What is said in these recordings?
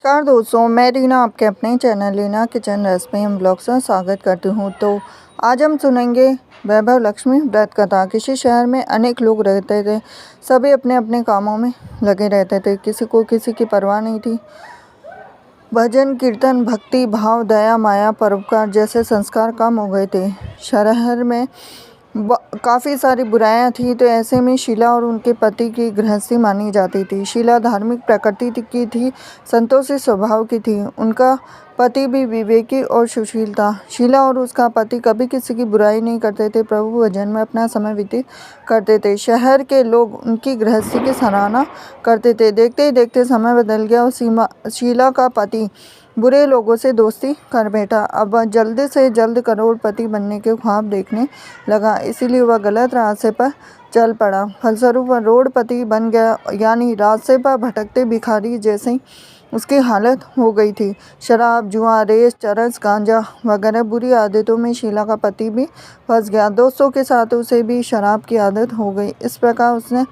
नमस्कार दोस्तों, मैं रीना आपके अपने channel Reena kitchen recipe and blogs में स्वागत करती हूँ। तो आज हम सुनेंगे वैभव लक्ष्मी व्रत कथा। किसी शहर में अनेक लोग रहते थे। सभी अपने अपने कामों में लगे रहते थे। किसी को किसी की परवाह नहीं थी। भजन कीर्तन, भक्ति भाव, दया माया, परोपकार जैसे संस्कार कम हो गए थे। शहर में काफ़ी सारी बुराइयां थी। तो ऐसे में शीला और उनके पति की गृहस्थी मानी जाती थी। शीला धार्मिक प्रकृति की थी, संतोषी स्वभाव की थी। उनका पति भी विवेकी और सुशील था। शीला और उसका पति कभी किसी की बुराई नहीं करते थे। प्रभु भजन में अपना समय व्यतीत करते थे। शहर के लोग उनकी गृहस्थी की सराहना करते थे। देखते ही देखते समय बदल गया और शीला का पति बुरे लोगों से दोस्ती कर बैठा। अब वह जल्द से जल्द करोड़पति बनने के ख्वाब देखने लगा, इसीलिए वह गलत रास्ते पर चल पड़ा। फलस्वरूप वह रोडपति बन गया, यानी रास्ते पर भटकते भिखारी जैसी उसकी हालत हो गई थी। शराब, जुआ, रेस, चरस, गांजा वगैरह बुरी आदतों में शीला का पति भी फंस गया। दोस्तों के साथ उसे भी शराब की आदत हो गई। इस प्रकार उसने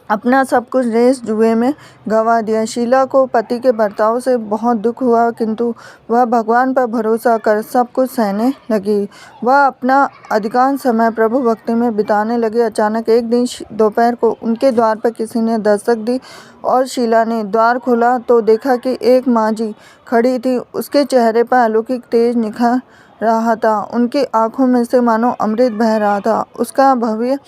अपना सब कुछ रेस जुए में गंवा दिया। शीला को पति के बर्ताव से बहुत दुख हुआ, किंतु वह भगवान पर भरोसा कर सब कुछ सहने लगी। वह अपना अधिकांश समय प्रभु भक्ति में बिताने लगी। अचानक एक दिन दोपहर को उनके द्वार पर किसी ने दस्तक दी और शीला ने द्वार खोला तो देखा कि एक माँ जी खड़ी थी। उसके चेहरे पर अलौकिक तेज निखर रहा था। उनकी आंखों में से मानो अमृत बह रहा था। उसका भव्य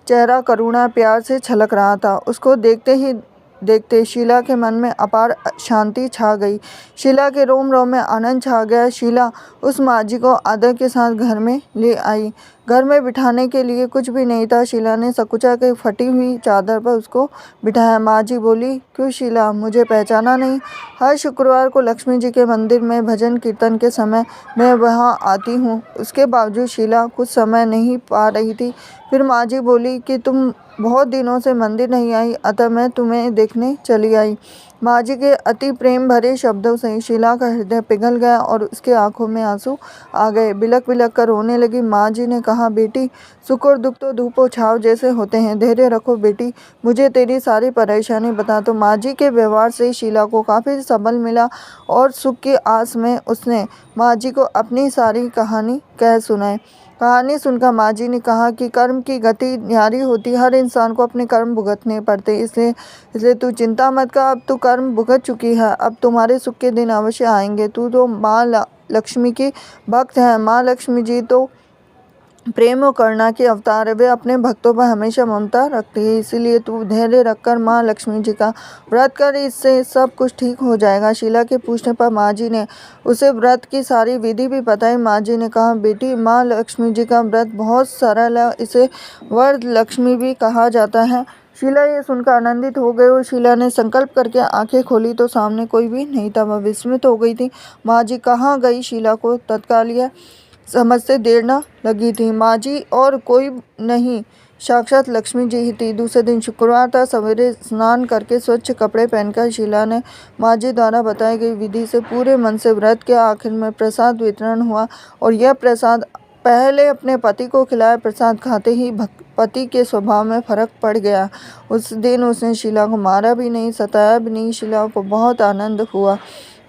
चेहरा करुणा प्यार से छलक रहा था। उसको देखते ही देखते शीला के मन में अपार शांति छा गई। शीला के रोम रोम में आनंद छा गया। शीला उस माँ जी को आदर के साथ घर में ले आई। घर में बिठाने के लिए कुछ भी नहीं था। शीला ने सकुचा के फटी हुई चादर पर उसको बिठाया। माँ जी बोली, क्यों शीला, मुझे पहचाना नहीं? हर शुक्रवार को लक्ष्मी जी के मंदिर में भजन कीर्तन के समय मैं वहाँ आती हूँ। उसके बावजूद शीला कुछ समय नहीं पा रही थी। फिर माँ जी बोली कि तुम बहुत दिनों से मंदिर नहीं आई, अतः मैं तुम्हें देखने चली आई। माँ जी के अति प्रेम भरे शब्दों से शीला का हृदय पिघल गया और उसके आंखों में आंसू आ गए। बिलख बिलख कर रोने लगी। माँ जी ने कहा, बेटी, सुख और दुख तो धूप और छाव जैसे होते हैं। धैर्य रखो बेटी, मुझे तेरी सारी परेशानी बता। तो माँ जी के व्यवहार से शीला को काफ़ी सबल मिला और सुख की आस में उसने माँ जी को अपनी सारी कहानी कह सुनाई। कहानी सुनकर माँ जी ने कहा कि कर्म की गति न्यारी होती, हर इंसान को अपने कर्म भुगतने पड़ते। इसलिए तू चिंता मत कर, अब तू कर्म भुगत चुकी है। अब तुम्हारे सुख के दिन अवश्य आएंगे। तू तो माँ लक्ष्मी की भक्त है। माँ लक्ष्मी जी तो प्रेम और करुणा की अवतार है। वे अपने भक्तों पर हमेशा ममता रखती है। इसीलिए तू धैर्य रखकर माँ लक्ष्मी जी का व्रत कर, इससे सब कुछ ठीक हो जाएगा। शीला के पूछने पर माँ जी ने उसे व्रत की सारी विधि भी बताई। माँ जी ने कहा, बेटी, माँ लक्ष्मी जी का व्रत बहुत सरल है। इसे वरद लक्ष्मी भी कहा जाता है। शीला ये सुनकर आनंदित हो गई और शीला ने संकल्प करके आंखें खोली तो सामने कोई भी नहीं था। वह विस्मित हो गई थी। माँ जी कहाँ गई? शीला को तत्काल यह समझते देर न लगी थी। माँ जी और कोई नहीं, साक्षात लक्ष्मी जी ही थी। दूसरे दिन शुक्रवार था। सवेरे स्नान करके स्वच्छ कपड़े पहनकर शीला ने माँ जी द्वारा बताई गई विधि से पूरे मन से व्रत किया। आखिर में प्रसाद वितरण हुआ और यह प्रसाद पहले अपने पति को खिलाया। प्रसाद खाते ही पति के स्वभाव में फर्क पड़ गया। उस दिन उसने शीला को मारा भी नहीं, सताया भी नहीं। शीला को बहुत आनंद हुआ।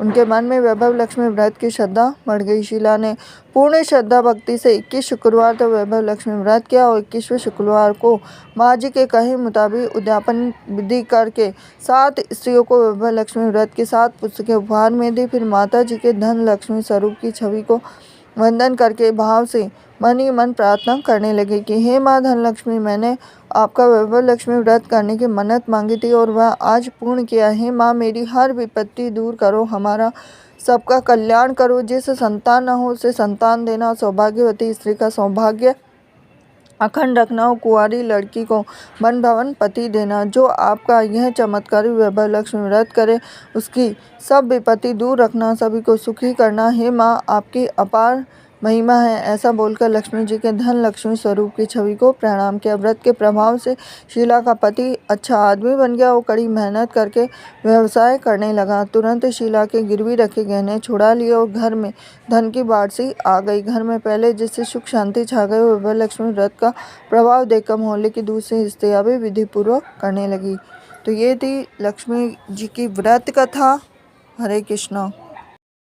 उनके मन में वैभव लक्ष्मी व्रत की श्रद्धा बढ़ गई। शीला ने पूर्ण श्रद्धा भक्ति से 21 शुक्रवार तक वैभव लक्ष्मी व्रत किया और 21वें शुक्रवार को माँ जी के कहे मुताबिक उद्यापन विधि करके 7 स्त्रियों को वैभव लक्ष्मी व्रत की 7 पुस्तकें उपहार में दी। फिर माता जी के धन लक्ष्मी स्वरूप की छवि को वंदन करके भाव से मन ही मन प्रार्थना करने लगे कि हे माँ धनलक्ष्मी, मैंने आपका वैभव लक्ष्मी व्रत करने की मन्नत मांगी थी और वह आज पूर्ण किया है। माँ, मेरी हर विपत्ति दूर करो, हमारा सबका कल्याण करो। जिसे संतान न हो उसे संतान देना, सौभाग्यवती स्त्री का सौभाग्य अखंड रखना और कुंवारी लड़की को मन भवन पति देना। जो आपका यह चमत्कारी वैभव लक्ष्मी व्रत करे उसकी सब विपत्ति दूर रखना, सभी को सुखी करना। हे माँ, आपकी अपार महिमा है। ऐसा बोलकर लक्ष्मी जी के धन लक्ष्मी स्वरूप की छवि को प्रणाम किया। व्रत के प्रभाव से शीला का पति अच्छा आदमी बन गया और कड़ी मेहनत करके व्यवसाय करने लगा। तुरंत शीला के गिरवी रखे गहने छुड़ा लिए और घर में धन की बाढ़ सी आ गई। घर में पहले जिससे सुख शांति छा गई, वैभव लक्ष्मी व्रत का प्रभाव देखकर मोहल्ले की दूसरी स्त्रियां भी विधि पूर्वक करने लगी। तो ये थी लक्ष्मी जी की व्रत कथा। हरे कृष्णा।